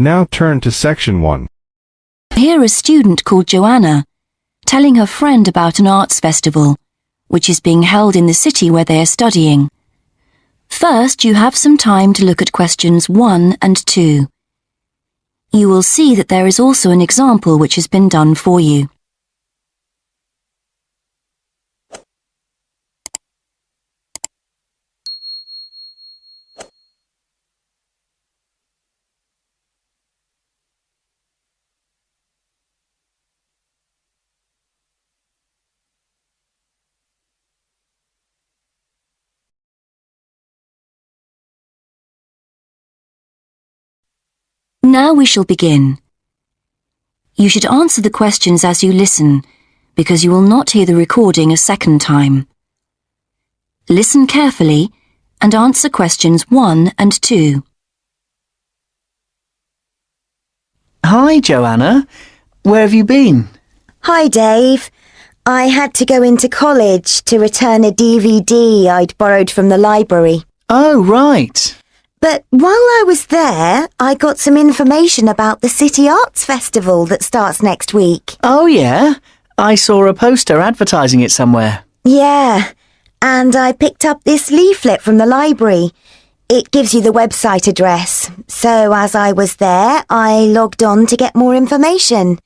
Now turn to section 1. Hear a student called Joanna telling her friend about an arts festival, which is being held in the city where they are studying. First, you have some time to look at questions 1 and 2. You will see that there is also an example which has been done for you. Now we shall begin. You should answer the questions as you listen, because you will not hear the recording a second time. Listen carefully and answer questions 1 and 2. Hi, Joanna. Where have you been? Hi, Dave. I had to go into college to return a DVD I'd borrowed from the library. Oh, right. But while I was there, I got some information about the City Arts Festival that starts next week. Oh, yeah? I saw a poster advertising it somewhere. Yeah, and I picked up this leaflet from the library. It gives you the website address. So as I was there, I logged on to get more information.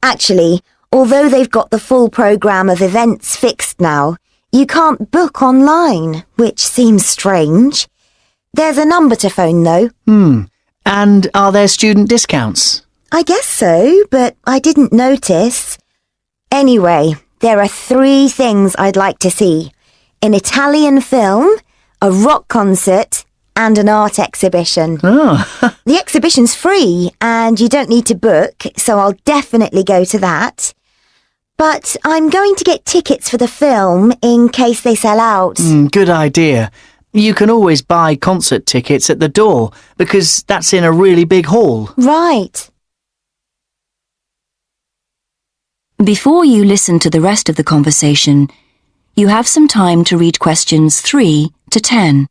Actually, although they've got the full programme of events fixed now, you can't book online, which seems strange. There's a number to phone, though. And are there student discounts? I guess so, but I didn't notice. Anyway, there are 3 things I'd like to see. An Italian film, a rock concert, and an art exhibition. Oh, The exhibition's free, and you don't need to book, so I'll definitely go to that. But I'm going to get tickets for the film in case they sell out. good idea. You can always buy concert tickets at the door because that's in a really big hall. Right. Before you listen to the rest of the conversation, you have some time to read questions 3 to 10.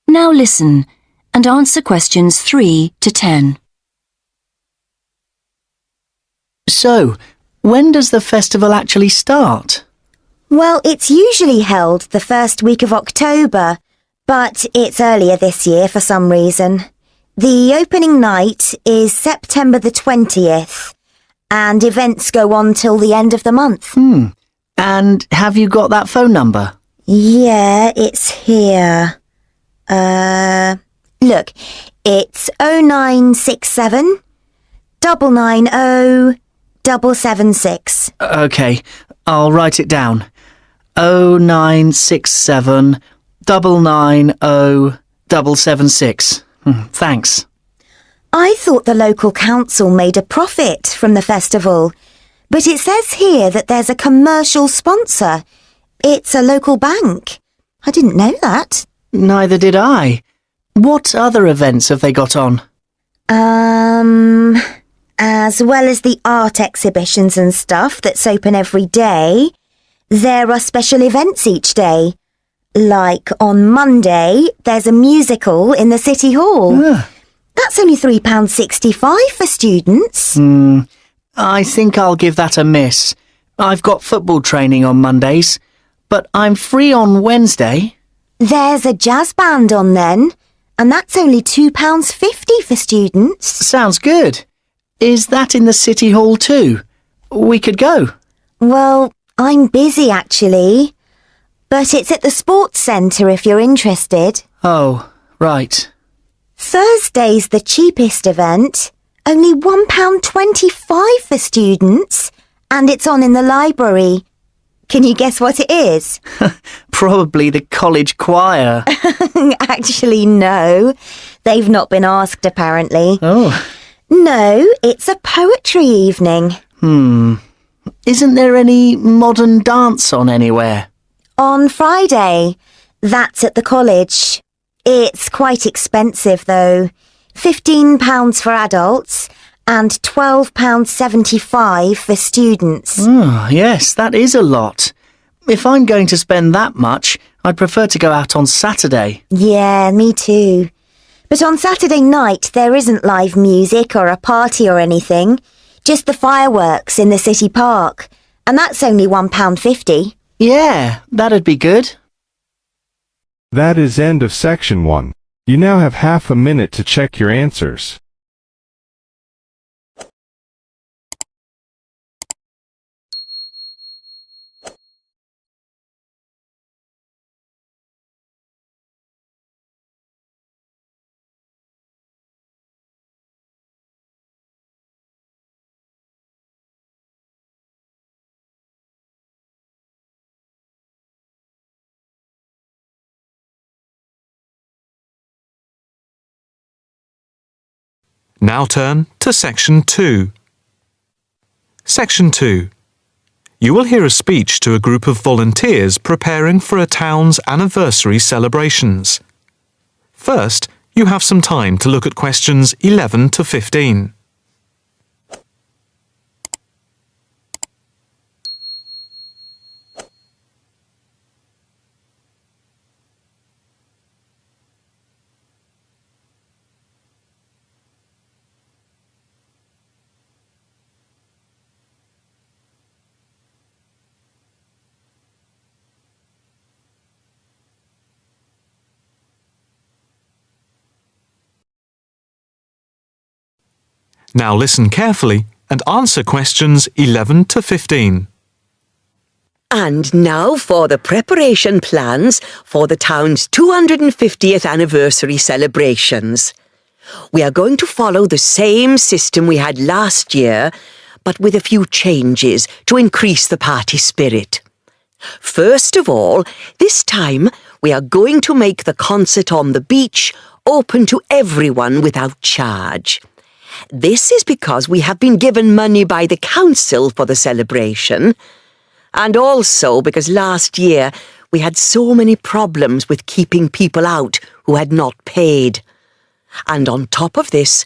Now listen and answer questions 3 to 10. So, when does the festival actually start? Well, it's usually held the first week of October, but it's earlier this year for some reason. The opening night is September the 20th, and events go on till the end of the month. And have you got that phone number? Yeah, it's here. Look, it's 0967 990 776. OK, I'll write it down. 0967 990 776. Thanks. I thought the local council made a profit from the festival, but it says here that there's a commercial sponsor. It's a local bank. I didn't know that. Neither did I. What other events have they got on? As well as the art exhibitions and stuff that's open every day, there are special events each day. Like on Monday, there's a musical in the City Hall. That's only £3.65 for students. I think I'll give that a miss. I've got football training on Mondays, but I'm free on Wednesday. There's a jazz band on then, and that's only £2.50 for students. Sounds good. Is that in the City Hall too? We could go. Well, I'm busy actually, but it's at the sports centre if you're interested. Oh, right. Thursday's the cheapest event, only £1.25 for students, and it's on in the library. Can you guess what it is? Probably the college choir. Actually, no. They've not been asked, apparently. Oh. No, it's a poetry evening. Isn't there any modern dance on anywhere? On Friday. That's at the college. It's quite expensive though. £15 for adults and £12.75 for students. Yes, that is a lot. If I'm going to spend that much, I'd prefer to go out on Saturday. Yeah, me too. But on Saturday night there isn't live music or a party or anything. Just the fireworks in the city park. And that's only £1.50. Yeah, that'd be good. That is end of section 1. You now have half a minute to check your answers. Now turn to Section 2. Section 2. You will hear a speech to a group of volunteers preparing for a town's anniversary celebrations. First, you have some time to look at questions 11 to 15. Now listen carefully and answer questions 11 to 15. And now for the preparation plans for the town's 250th anniversary celebrations. We are going to follow the same system we had last year, but with a few changes to increase the party spirit. First of all, this time we are going to make the concert on the beach open to everyone without charge. This is because we have been given money by the council for the celebration, and also because last year we had so many problems with keeping people out who had not paid. And on top of this,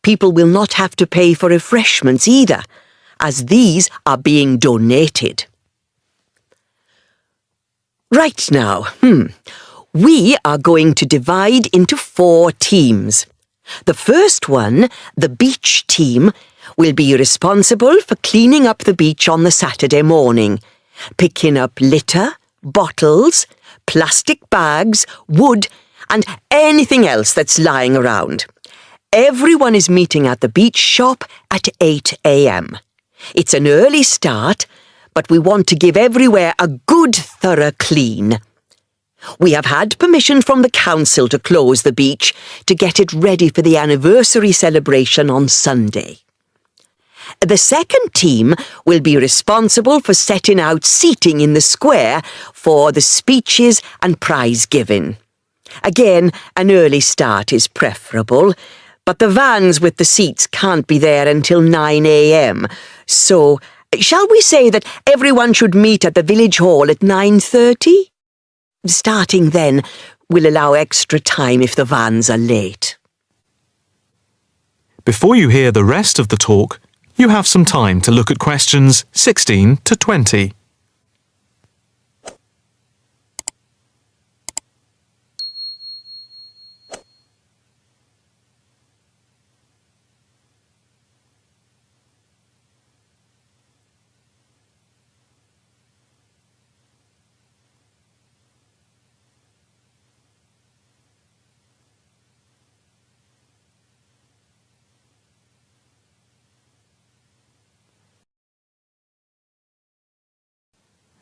people will not have to pay for refreshments either, as these are being donated. Right now, we are going to divide into 4 teams. The first one, the beach team, will be responsible for cleaning up the beach on the Saturday morning, picking up litter, bottles, plastic bags, wood, and anything else that's lying around. Everyone is meeting at the beach shop at 8 a.m. It's an early start, but we want to give everywhere a good thorough clean. We have had permission from the council to close the beach to get it ready for the anniversary celebration on Sunday. The second team will be responsible for setting out seating in the square for the speeches and prize giving. Again, an early start is preferable, but the vans with the seats can't be there until 9 a.m. So, shall we say that everyone should meet at the village hall at 9:30? Starting then will allow extra time if the vans are late. Before you hear the rest of the talk, you have some time to look at questions 16 to 20.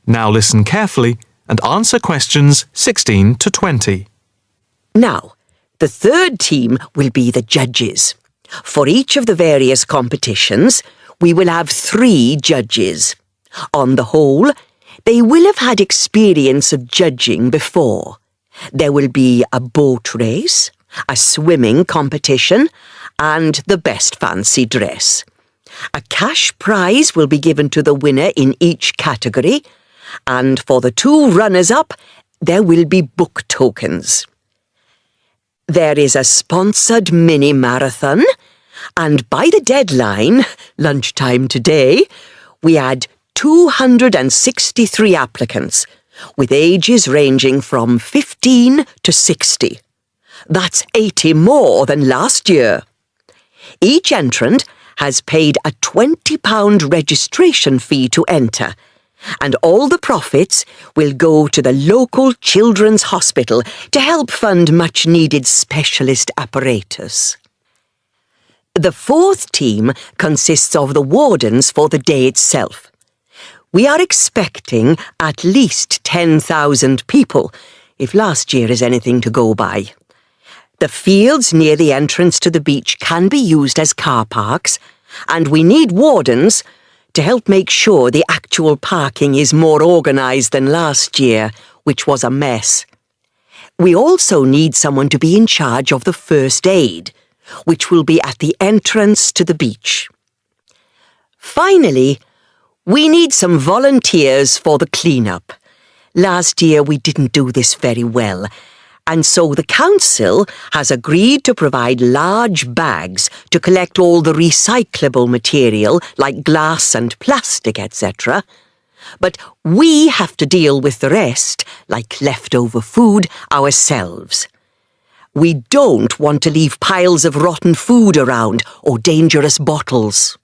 Now listen carefully and answer questions 16 to 20. Now, the third team will be the judges. For each of the various competitions, we will have 3 judges. On the whole, they will have had experience of judging before. There will be a boat race, a swimming competition, and the best fancy dress. A cash prize will be given to the winner in each category, and for the 2 runners-up, there will be book tokens. There is a sponsored mini-marathon, and by the deadline, lunchtime today, we had 263 applicants, with ages ranging from 15 to 60. That's 80 more than last year. Each entrant has paid a £20 registration fee to enter, and all the profits will go to the local children's hospital to help fund much-needed specialist apparatus. The 4th team consists of the wardens for the day itself. We are expecting at least 10,000 people, if last year is anything to go by. The fields near the entrance to the beach can be used as car parks, and we need wardens to help make sure the actual parking is more organised than last year, which was a mess. We also need someone to be in charge of the first aid, which will be at the entrance to the beach. Finally, we need some volunteers for the clean-up. Last year we didn't do this very well, and so the council has agreed to provide large bags to collect all the recyclable material like glass and plastic, etc. But we have to deal with the rest, like leftover food, ourselves. We don't want to leave piles of rotten food around or dangerous bottles.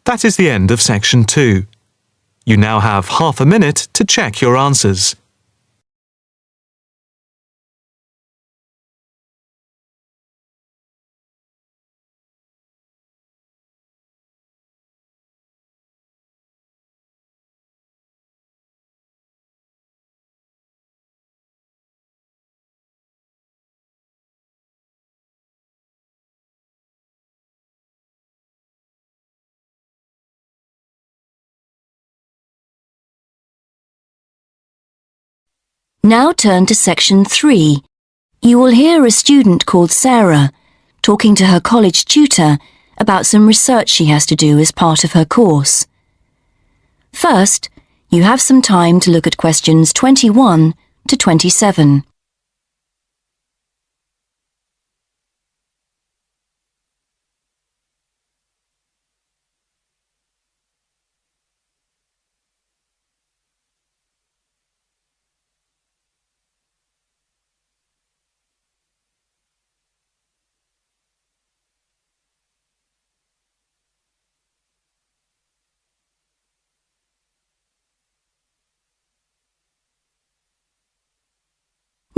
That is the end of section 2. You now have half a minute to check your answers. Now turn to section 3. You will hear a student called Sarah talking to her college tutor about some research she has to do as part of her course. First, you have some time to look at questions 21 to 27.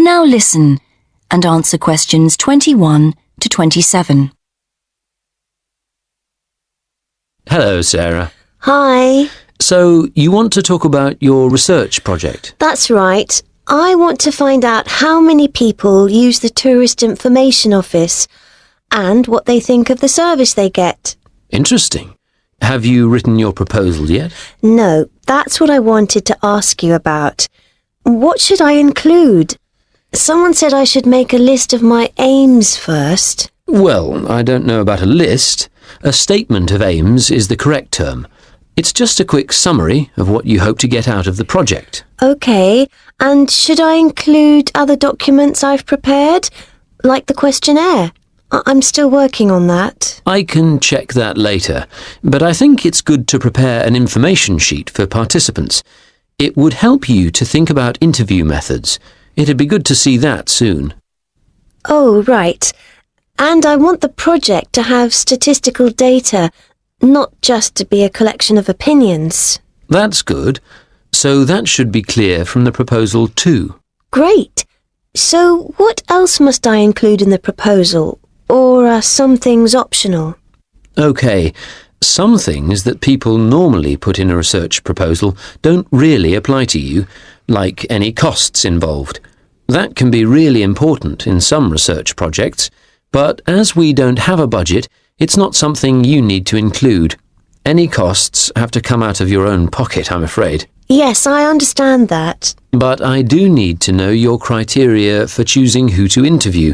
Now listen and answer questions 21 to 27. Hello, Sarah. Hi. So, you want to talk about your research project? That's right. I want to find out how many people use the Tourist Information Office and what they think of the service they get. Interesting. Have you written your proposal yet? No, that's what I wanted to ask you about. What should I include? Someone said I should make a list of my aims first. Well, I don't know about a list. A statement of aims is the correct term. It's just a quick summary of what you hope to get out of the project. OK, and should I include other documents I've prepared, like the questionnaire? I'm still working on that. I can check that later, but I think it's good to prepare an information sheet for participants. It would help you to think about interview methods. It'd be good to see that soon. Oh, right. And I want the project to have statistical data, not just to be a collection of opinions. That's good. So that should be clear from the proposal too. Great. So what else must I include in the proposal? Or are some things optional? OK. Some things that people normally put in a research proposal don't really apply to you, like any costs involved. That can be really important in some research projects, but as we don't have a budget, it's not something you need to include. Any costs have to come out of your own pocket, I'm afraid. Yes, I understand that. But I do need to know your criteria for choosing who to interview.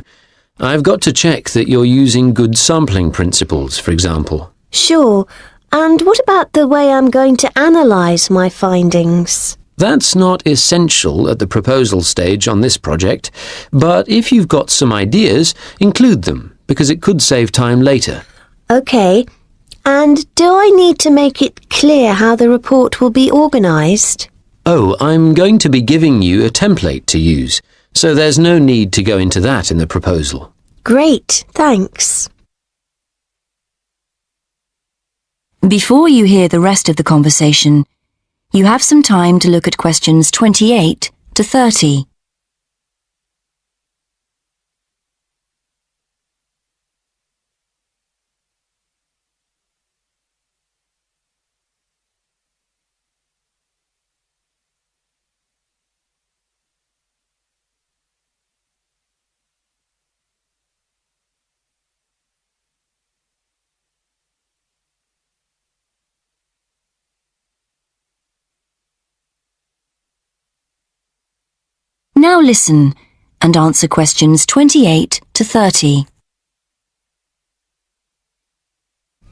I've got to check that you're using good sampling principles, for example. Sure. And what about the way I'm going to analyse my findings? That's not essential at the proposal stage on this project, but if you've got some ideas, include them, because it could save time later. OK. And do I need to make it clear how the report will be organised? Oh, I'm going to be giving you a template to use, so there's no need to go into that in the proposal. Great, thanks. Before you hear the rest of the conversation, you have some time to look at questions 28 to 30. Now listen and answer questions 28 to 30.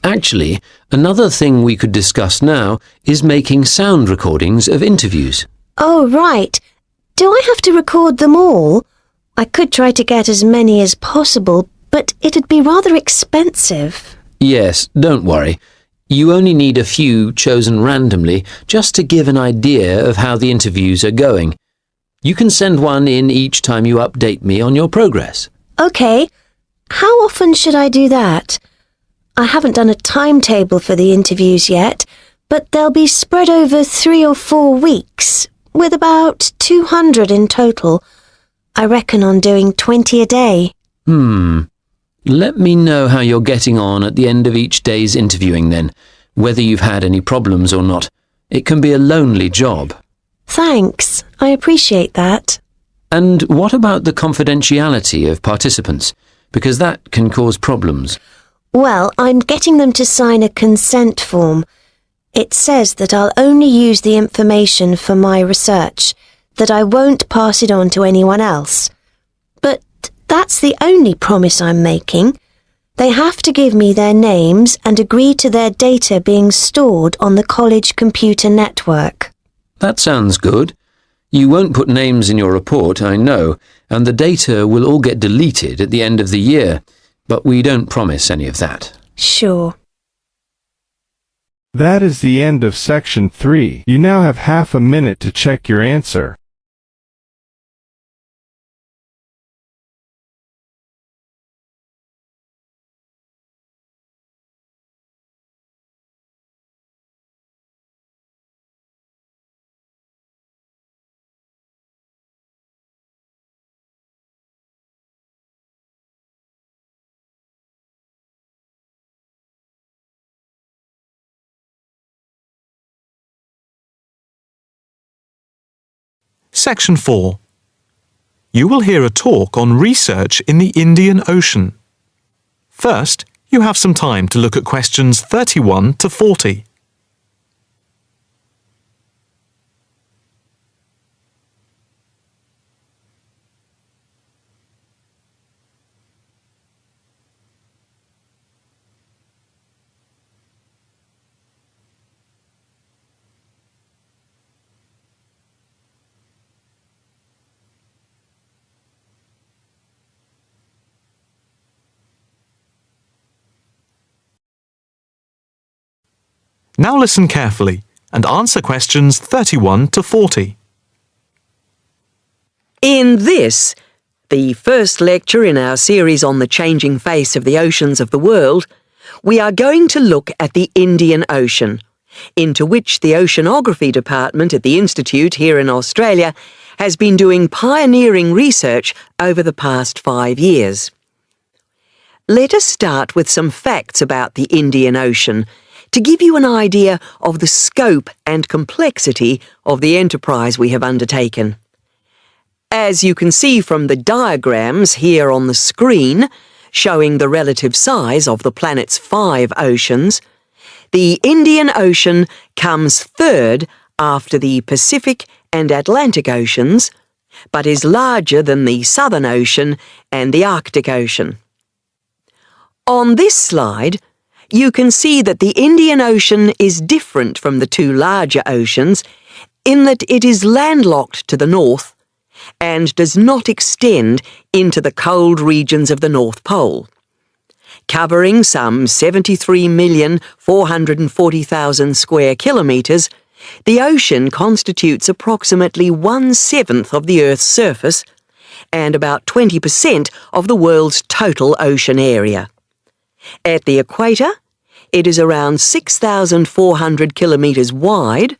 Actually, another thing we could discuss now is making sound recordings of interviews. Oh, right. Do I have to record them all? I could try to get as many as possible, but it'd be rather expensive. Yes, don't worry. You only need a few chosen randomly just to give an idea of how the interviews are going. You can send one in each time you update me on your progress. OK. How often should I do that? I haven't done a timetable for the interviews yet, but they'll be spread over 3 or 4 weeks, with about 200 in total. I reckon on doing 20 a day. Let me know how you're getting on at the end of each day's interviewing then, whether you've had any problems or not. It can be a lonely job. Thanks. I appreciate that. And what about the confidentiality of participants? Because that can cause problems. Well, I'm getting them to sign a consent form. It says that I'll only use the information for my research, that I won't pass it on to anyone else. But that's the only promise I'm making. They have to give me their names and agree to their data being stored on the college computer network. That sounds good. You won't put names in your report, I know, and the data will all get deleted at the end of the year, but we don't promise any of that. Sure. That is the end of section 3. You now have half a minute to check your answer. Section 4. You will hear a talk on research in the Indian Ocean. First, you have some time to look at questions 31 to 40. Now listen carefully and answer questions 31 to 40. In this, the first lecture in our series on the changing face of the oceans of the world, we are going to look at the Indian Ocean, into which the Oceanography Department at the Institute here in Australia has been doing pioneering research over the past 5 years. Let us start with some facts about the Indian Ocean to give you an idea of the scope and complexity of the enterprise we have undertaken. As you can see from the diagrams here on the screen, showing the relative size of the planet's 5 oceans, the Indian Ocean comes third after the Pacific and Atlantic Oceans, but is larger than the Southern Ocean and the Arctic Ocean. On this slide, you can see that the Indian Ocean is different from the two larger oceans in that it is landlocked to the north and does not extend into the cold regions of the North Pole. Covering some 73,440,000 square kilometres, the ocean constitutes approximately 1/7 of the Earth's surface and about 20% of the world's total ocean area. At the equator, it is around 6,400 kilometres wide,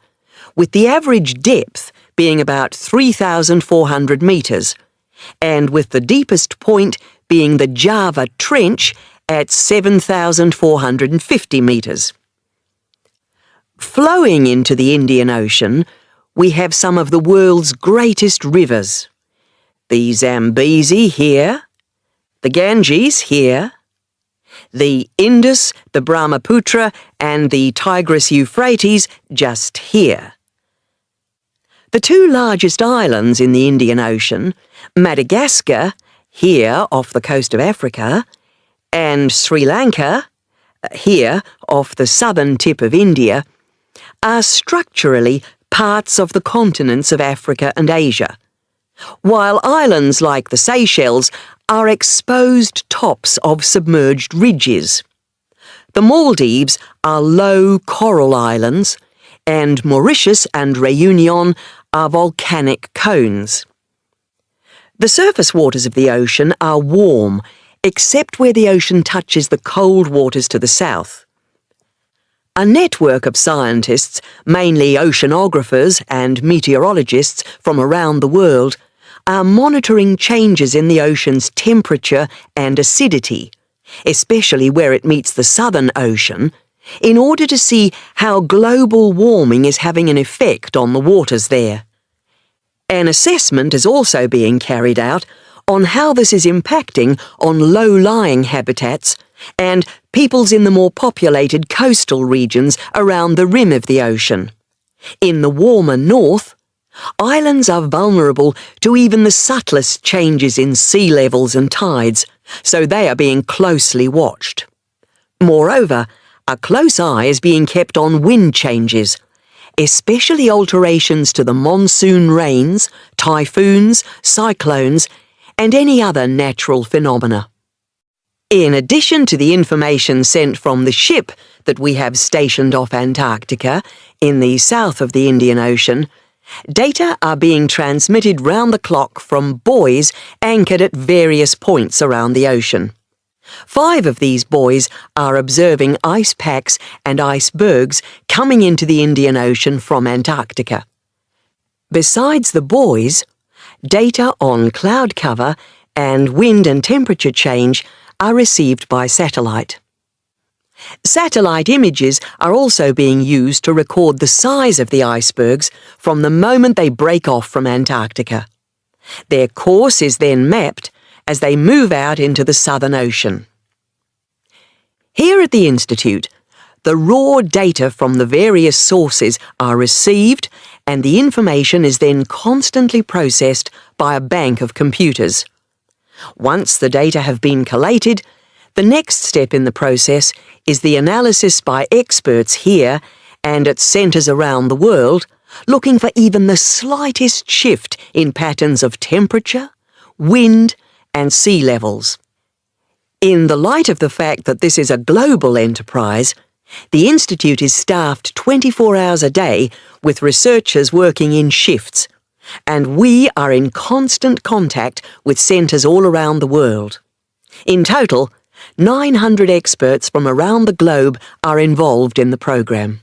with the average depth being about 3,400 metres, and with the deepest point being the Java Trench at 7,450 metres. Flowing into the Indian Ocean, we have some of the world's greatest rivers. The Zambezi here, the Ganges here, the Indus, the Brahmaputra and the Tigris-Euphrates just here. The two largest islands in the Indian Ocean, Madagascar, here off the coast of Africa, and Sri Lanka, here off the southern tip of India, are structurally parts of the continents of Africa and Asia, while islands like the Seychelles are exposed tops of submerged ridges. The Maldives are low coral islands, and Mauritius and Réunion are volcanic cones. The surface waters of the ocean are warm, except where the ocean touches the cold waters to the south. A network of scientists, mainly oceanographers and meteorologists from around the world, are monitoring changes in the ocean's temperature and acidity, especially where it meets the Southern Ocean, in order to see how global warming is having an effect on the waters there. An assessment is also being carried out on how this is impacting on low-lying habitats and peoples in the more populated coastal regions around the rim of the ocean. In the warmer north, islands are vulnerable to even the subtlest changes in sea levels and tides, so they are being closely watched. Moreover, a close eye is being kept on wind changes, especially alterations to the monsoon rains, typhoons, cyclones, and any other natural phenomena. In addition to the information sent from the ship that we have stationed off Antarctica in the south of the Indian Ocean, data are being transmitted round the clock from buoys anchored at various points around the ocean. 5 of these buoys are observing ice packs and icebergs coming into the Indian Ocean from Antarctica. Besides the buoys, data on cloud cover and wind and temperature change are received by satellite. Satellite images are also being used to record the size of the icebergs from the moment they break off from Antarctica. Their course is then mapped as they move out into the Southern Ocean. Here at the Institute, the raw data from the various sources are received and the information is then constantly processed by a bank of computers. Once the data have been collated, the next step in the process is the analysis by experts here and at centres around the world, looking for even the slightest shift in patterns of temperature, wind, and sea levels. In the light of the fact that this is a global enterprise, the Institute is staffed 24 hours a day with researchers working in shifts, and we are in constant contact with centres all around the world. In total, 900 experts from around the globe are involved in the programme.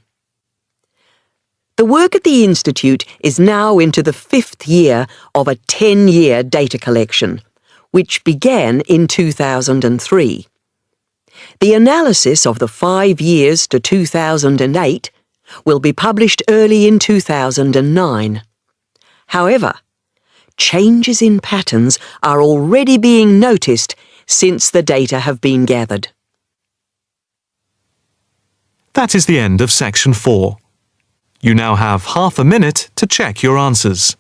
The work at the Institute is now into the 5th year of a 10-year data collection, which began in 2003. The analysis of the 5 years to 2008 will be published early in 2009. However, changes in patterns are already being noticed since the data have been gathered. That is the end of section 4. You now have half a minute to check your answers.